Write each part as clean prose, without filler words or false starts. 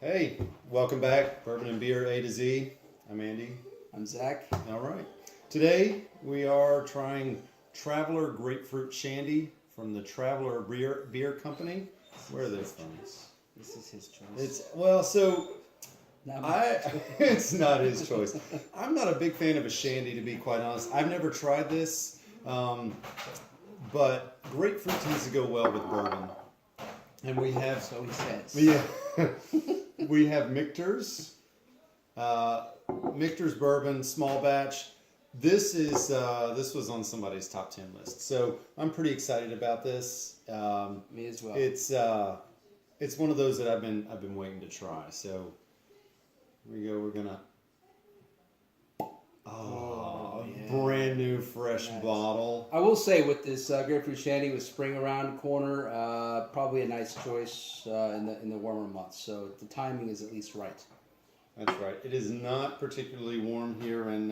Hey, welcome back. Bourbon and Beer A to Z. I'm Andy. I'm Zach. All right. Today we are trying Traveler Grapefruit Shandy from the Traveler Beer Company. Where are they from? This is his choice. It's not his choice. I'm not a big fan of a shandy, to be quite honest. I've never tried this, but grapefruit tends to go well with bourbon. And we have, So he says. we have Michters, Michter's bourbon, small batch. This was on somebody's top 10 list, so I'm pretty excited about this. Me as well. It's one of those that I've been waiting to try. So here we go. We're gonna brand new fresh bottle. I will say with this grapefruit shandy with spring around the corner, probably a nice choice in the warmer months. So the timing is at least right. That's right. It is not particularly warm here in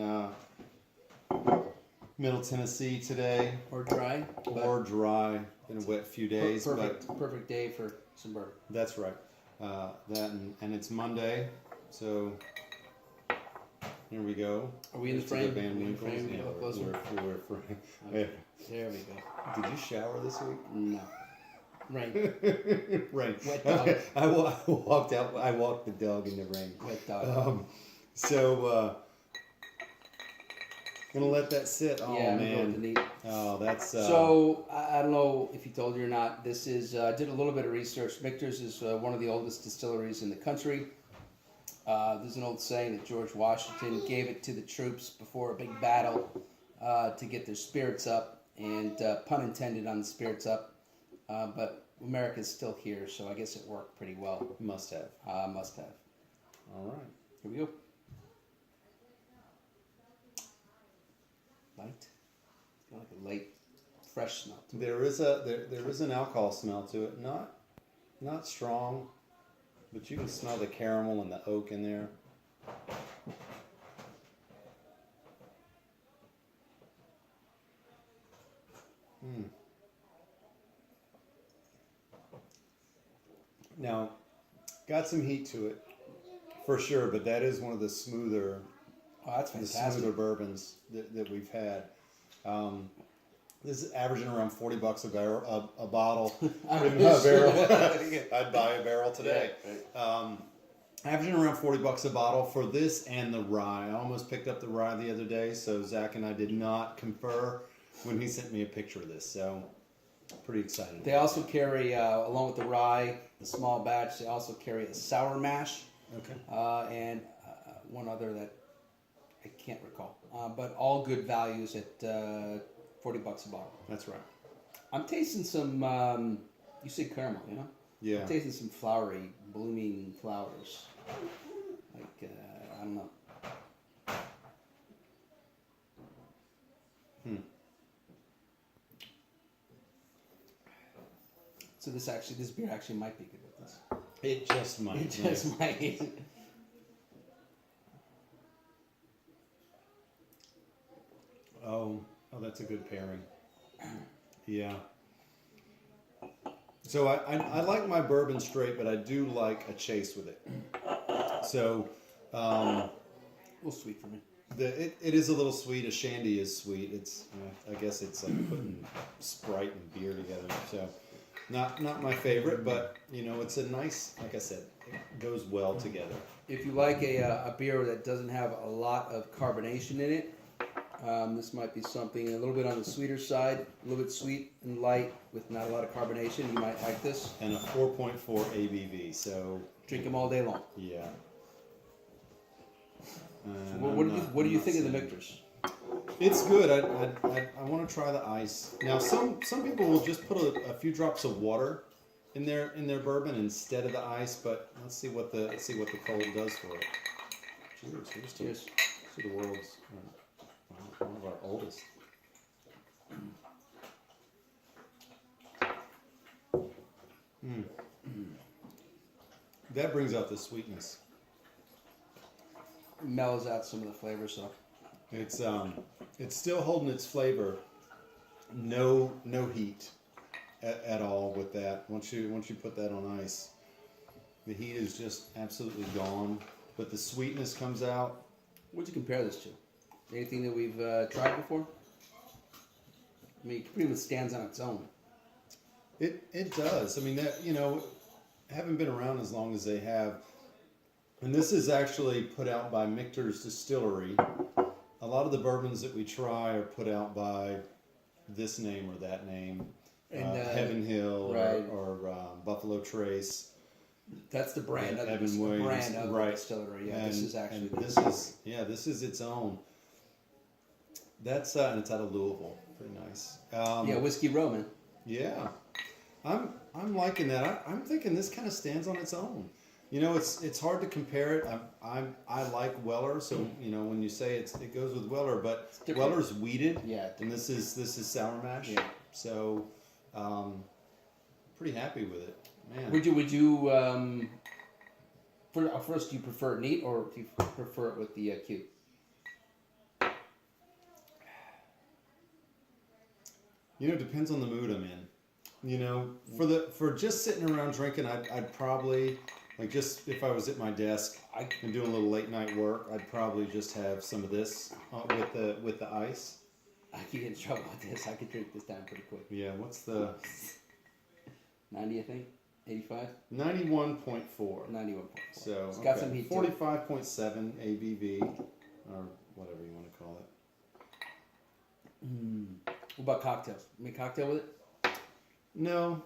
Middle Tennessee today. Or dry. Or dry. Been a wet few days. Perfect day for some bourbon. That's right. And it's Monday, so here we go. Are we in the frame? The Van Winkles. Yeah, we're frame. Okay. There we go. Did you shower this week? No. Rain. Rain. Wet dog. Okay. I walked out. I walked the dog in the rain. Wet dog. Gonna let that sit. Oh yeah, man. Oh, that's. So I don't know if he told you or not. This is did a little bit of research. Michters is one of the oldest distilleries in the country. There's an old saying that George Washington gave it to the troops before a big battle to get their spirits up, and pun intended on the spirits up. But America's still here, so I guess it worked pretty well. Must have. Must have. All right. Here we go. Light. It's got like a light, fresh smell to it. There is an alcohol smell to it. Not strong, but you can smell the caramel and the oak in there. Now, got some heat to it, for sure, but that is one of the smoother, Oh, that's fantastic. bourbons that we've had. This is averaging around $40 a bottle. A barrel. I'd buy a barrel today. Yeah, right. Averaging around $40 a bottle for this and the rye. I almost picked up the rye the other day, so Zach and I did not confer when he sent me a picture of this. So pretty excited. They also carry, along with the rye, the small batch, they also carry a sour mash. Okay. And one other that I can't recall. But all good values at $40 a bottle. That's right. I'm tasting some, you said caramel, you know? Yeah. I'm tasting some flowery, blooming flowers. Like, I don't know. So this beer actually might be good with this. It just might. It just might. Oh, that's a good pairing. Yeah. So I like my bourbon straight, but I do like a chase with it. So, A little sweet for me. it is a little sweet. A shandy is sweet. It's I guess it's like putting Sprite and beer together. So, not my favorite, but it's a nice. Like I said, it goes well together. If you like a beer that doesn't have a lot of carbonation in it, this might be something a little bit on the sweeter side, a little bit sweet and light with not a lot of carbonation. You might like this. And a 4.4 ABV. So Drink them all day long. yeah. So what do you think of the Michters? It's good. I want to try the ice. Now, some people will just put a few drops of water in their bourbon instead of the ice. But let's see what the cold does for it. Cheers! Cheers. To the world's one of our oldest. That brings out the sweetness. Mellows out some of the flavors, so. It's still holding its flavor. No heat at all with that. Once you put that on ice, The heat is just absolutely gone, but the sweetness comes out. What'd you compare this to? Anything that we've tried before? I mean, it pretty much stands on its own. It does. I mean, that, you know, haven't been around as long as they have. And this is actually put out by Michters distillery. A lot of the bourbons that we try are put out by this name or that name. And, Heaven Hill right. or Buffalo Trace. That's the brand. Yeah, That's Evan the Williams, brand of right. the distillery. Yeah, And this is actually. this is its own. That's and it's out of Louisville. Pretty nice. Yeah, Whiskey Roman. Yeah, I'm liking that. I'm thinking this kind of stands on its own. You know, it's hard to compare it. I like Weller, so you know when you say it goes with Weller, but Weller's weeded. Yeah. And this is sour mash. Yeah. So, pretty happy with it, man. Would you first do you prefer it neat or do you prefer it with the cube? You know, it depends on the mood I'm in. You know, for just sitting around drinking, I'd probably, like, just if I was at my desk and doing a little late night work, I'd probably just have some of this with the ice. I could get in trouble with this. I could drink this down pretty quick. Yeah, what's the 90, I think. 85. 91.4. 91.4. So It's got some heat to it. 45.7 ABV or whatever you want to call it. What about cocktails? Make cocktail with it? No,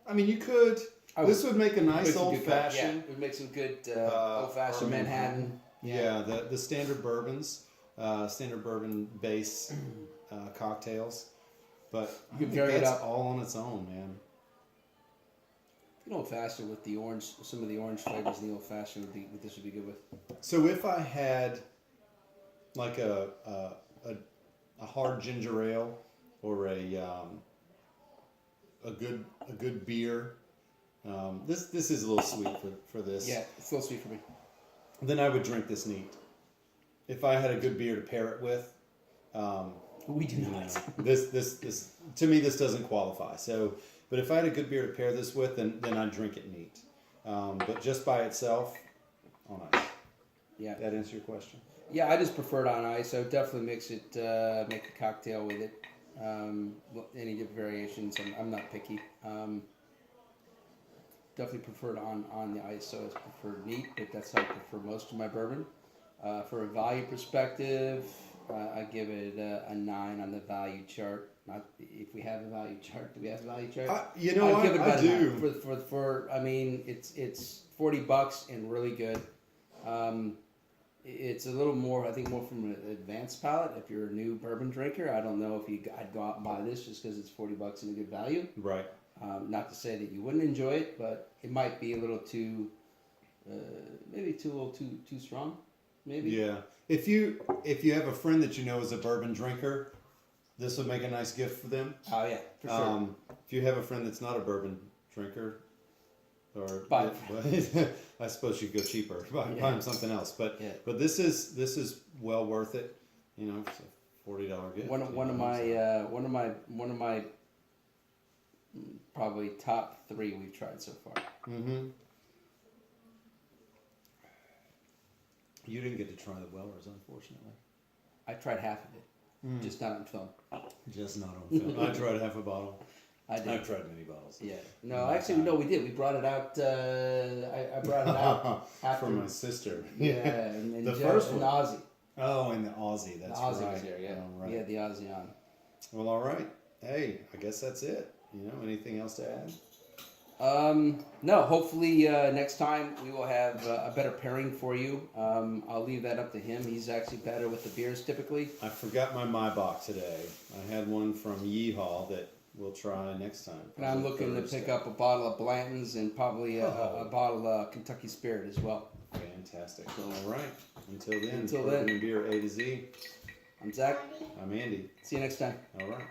I mean you could. This would make a nice old fashioned. Yeah, it would make some good old fashioned Manhattan. Yeah, the standard bourbons, standard bourbon base cocktails, but I You think vary it that's up. all on its own, man. An old fashioned with the orange, some of the orange flavors in the old fashioned would be. This would be good with. So if I had like a hard ginger ale or a good beer, this is a little sweet for this. Yeah, it's a little sweet for me. Then I would drink this neat. If I had a good beer to pair it with, We do you know, not. this to me this doesn't qualify. So, but if I had a good beer to pair this with, then I'd drink it neat. But just by itself, on ice. Yeah. That answer your question? Yeah, I just prefer it on ice. I would definitely mix it, make a cocktail with it. Any different variations. I'm not picky. Definitely prefer it on the ice, so it's preferred neat, but that's how I prefer most of my bourbon. For a value perspective, I give it a 9 on the value chart. Not if we have a value chart. Do we have a value chart? You know, I'd give it about I a 9. do. For I mean, it's $40 and really good. It's a little more, I think, more from an advanced palate. If you're a new bourbon drinker, I don't know if I'd go out and buy this just because it's $40 and a good value. Right. Not to say that you wouldn't enjoy it, but it might be a little too, maybe a little too strong. Maybe. Yeah. If you have a friend that you know is a bourbon drinker, this would make a nice gift for them. Oh yeah, for sure. If you have a friend that's not a bourbon drinker, or Buy I suppose you could go cheaper. Buy him something else. But Yeah. but this is well worth it. You know, it's a $40 gift. One of my probably top 3 we've tried so far. Mm-hmm. You didn't get to try the Wellers, unfortunately. I tried half of it, just not on film. Just not on film. I tried half a bottle. I did. I've tried many bottles. Yeah. No, actually, no, we did. We brought it out. I brought it out after For my sister. Yeah, and The Jeff first and one. Ozzy. Oh, and the Aussie. That's The Ozzy right. was there. Yeah, All right. we had the Ozzy on. Well, all right. Hey, I guess that's it. You know, anything else to add? No, hopefully next time we will have a better pairing for you. I'll leave that up to him. He's actually better with the beers typically. I forgot my Maybach today. I had one from Yeehaw that we'll try next time. And I'm looking to pick up a bottle of Blanton's and probably a bottle of Kentucky Spirit as well. Fantastic. All right. Until then, Until Bourbon then. and Beer A to Z. I'm Zach. I'm Andy. See you next time. All right.